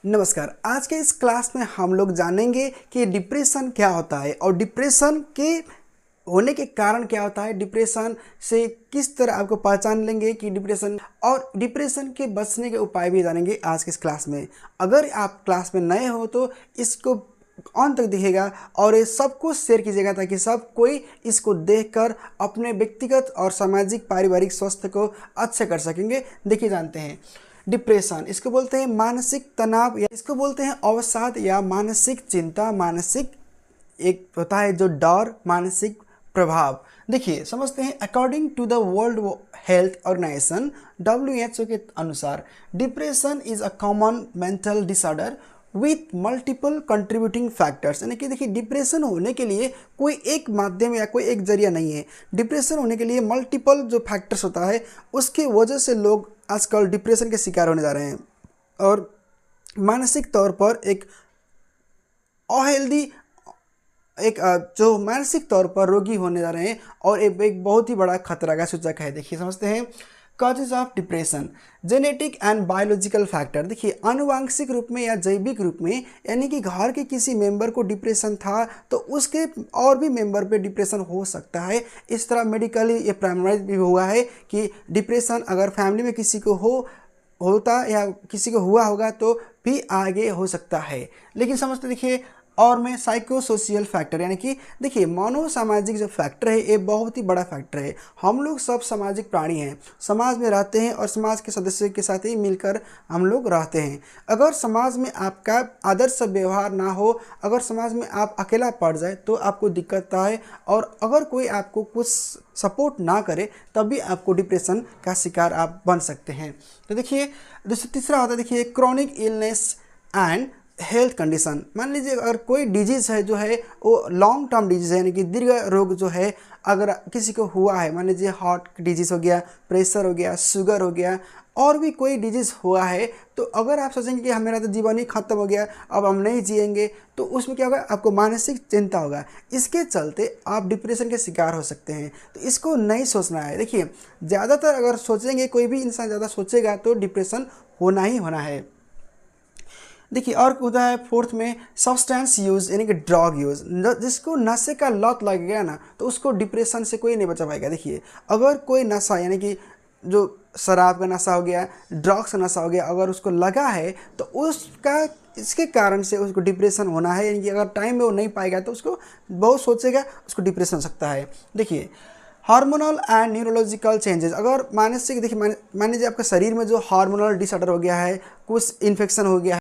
नमस्कार। आज के इस क्लास में हम लोग जानेंगे कि डिप्रेशन क्या होता है और डिप्रेशन के होने के कारण क्या होता है, डिप्रेशन से किस तरह आपको पहचान लेंगे कि डिप्रेशन, और डिप्रेशन के बचने के उपाय भी जानेंगे आज के इस क्लास में। अगर आप क्लास में नए हो तो इसको अंत तक दिखेगा और ये सबको शेयर कीजिएगा ताकि सब कोई इसको देखकर अपने व्यक्तिगत और सामाजिक पारिवारिक स्वास्थ्य को अच्छे कर सकेंगे। देखिए, जानते हैं डिप्रेशन, इसको बोलते हैं मानसिक तनाव या इसको बोलते हैं अवसाद या मानसिक चिंता, मानसिक एक होता है जो डर, मानसिक प्रभाव। देखिए, समझते हैं। According to the World Health Organization WHO के अनुसार depression is a common mental disorder with multiple contributing factors. यानी कि देखिए, डिप्रेशन होने के लिए कोई एक माध्यम या कोई एक जरिया नहीं है। डिप्रेशन होने के लिए मल्टीपल जो फैक्टर्स होता है उसकी वजह से लोग आजकल डिप्रेशन के शिकार होने जा रहे हैं और मानसिक तौर पर एक अहेल्दी जो मानसिक तौर पर रोगी होने जा रहे हैं और एक बहुत ही बड़ा खतरा का सूचक है। देखिए, समझते हैं causes of depression. Genetic and biological factor. देखिए, आनुवांशिक रूप में या जैविक रूप में, यानी कि घर के किसी मेंबर को डिप्रेशन था तो उसके और भी मेंबर पे डिप्रेशन हो सकता है। इस तरह मेडिकली ये प्राइमराइज भी हुआ है कि डिप्रेशन अगर फैमिली में किसी को होता या किसी को हुआ होगा तो भी आगे हो सकता है। लेकिन समझते देखिए, और में साइको सोशल फैक्टर, यानी कि देखिए मनोसामाजिक जो फैक्टर है ये बहुत ही बड़ा फैक्टर है। हम लोग सब सामाजिक प्राणी हैं, समाज में रहते हैं और समाज के सदस्यों के साथ ही मिलकर हम लोग रहते हैं। अगर समाज में आपका आदर्श व्यवहार ना हो, अगर समाज में आप अकेला पड़ जाए तो आपको दिक्कत है, और अगर कोई आपको कुछ सपोर्ट ना करे तब भी आपको डिप्रेशन का शिकार आप बन सकते हैं। तो देखिए, तीसरा होता है, देखिए chronic illness and health condition. मान लीजिए अगर कोई डिजीज़ है जो है वो लॉन्ग टर्म डिजीज़ है, यानी कि दीर्घ रोग जो है अगर किसी को हुआ है, मान लीजिए हार्ट डिजीज़ हो गया, प्रेशर हो गया, शुगर हो गया, और भी कोई डिजीज़ हुआ है, तो अगर आप सोचेंगे कि मेरा तो जीवन ही खत्म हो गया, अब हम नहीं जिएंगे, तो उसमें क्या होगा, आपको मानसिक चिंता होगा। इसके चलते आप डिप्रेशन के शिकार हो सकते हैं। तो इसको नहीं सोचना है। देखिए, ज़्यादातर अगर सोचेंगे, कोई भी इंसान ज़्यादा सोचेगा तो डिप्रेशन होना ही होना है। देखिए, और होता है फोर्थ में सब्सटेंस यूज़, यानी कि ड्रग यूज़। जिसको नशे का लत लग गया ना तो उसको डिप्रेशन से कोई नहीं बचा पाएगा। देखिए, अगर कोई नशा, यानी कि जो शराब का नशा हो गया, ड्रग्स का नशा हो गया, अगर उसको लगा है तो उसका इसके कारण से उसको डिप्रेशन होना है। यानी कि अगर टाइम में वो नहीं पाएगा तो उसको बहुत सोचेगा, उसको डिप्रेशन हो सकता है। देखिए, हार्मोनल एंड न्यूरोलॉजिकल चेंजेस। अगर मानसिक, देखिए मान लीजिए आपका शरीर में जो हार्मोनल डिसऑर्डर हो गया है, कुछ इन्फेक्शन हो गया है,